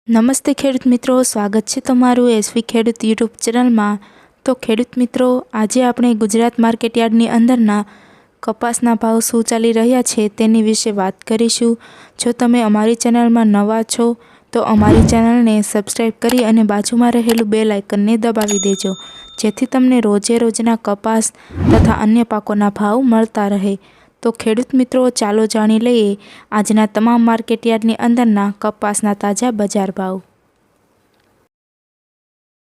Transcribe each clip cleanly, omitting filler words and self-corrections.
નમસ્તે ખેડૂત મિત્રો, સ્વાગત છે તમારું એસવી ખેડૂત યુટ્યુબ ચેનલમાં। તો ખેડૂત મિત્રો, આજે આપણે ગુજરાત માર્કેટયાર્ડની અંદરના કપાસના ભાવ શું ચાલી રહ્યા છે તેની વિશે વાત કરીશું। જો તમે અમારી ચેનલમાં નવા છો તો અમારી ચેનલને સબસ્ક્રાઈબ કરી અને બાજુમાં રહેલું બેલ આઇકનને દબાવી દેજો, જેથી તમને રોજે રોજના કપાસ તથા અન્ય પાકોના ભાવ મળતા રહે। તો ખેડૂત મિત્રો, ચાલો જાણી લઈએ આજના તમામ માર્કેટયાર્ડની અંદરના કપાસના તાજા બજાર ભાવ।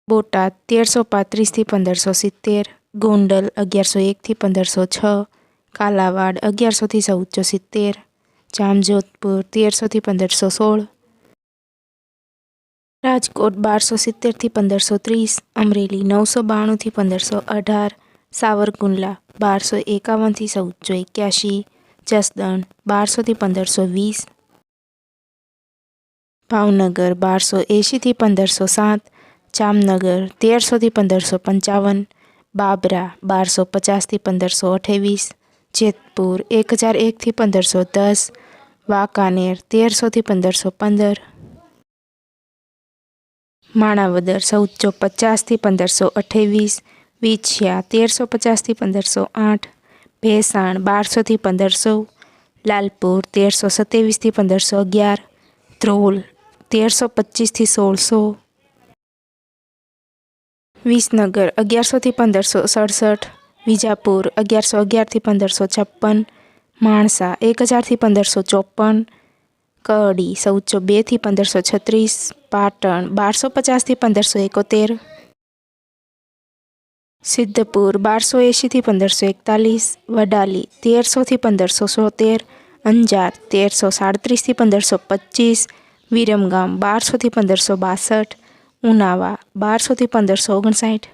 બોટાદ 1335 થી 1570, ગોંડલ 1101 થી 1506, કાલાવાડ 1100 થી 1470, જામજોધપુર 1300 થી 1516, રાજકોટ 1270 થી 1530, અમરેલી 992 થી 1518, સાવરકુંડલા 1251 થી 1481, જસદણ 1200 થી 1520, ભાવનગર 1280 થી 1507, જામનગર 1300 થી 1555, બાબરા 1250 થી 1528, જેતપુર 1001 થી 1510, વાંકાનેર 1300 થી 1515, માણાવદર 1450 થી 1528, વિછિયા 1350 થી 1508, ભેસાણ 1200 થી 1500, લાલપુર 1327 થી 1511, ધ્રોલ 1325 થી 1600, વિસનગર 1100 થી 1567, વિજાપુર 1111 થી 1556, માણસા 1000 થી 1554, કડી 1402 થી 1536, પાટણ 1250 થી 1571, સિદ્ધપુર 1280 થી 1541, વડાલી 1300 થી 1573, અંજાર 1337 થી 1525, વિરમગામ 1200 થી 1562, ઉનાવા 1200 થી 1559,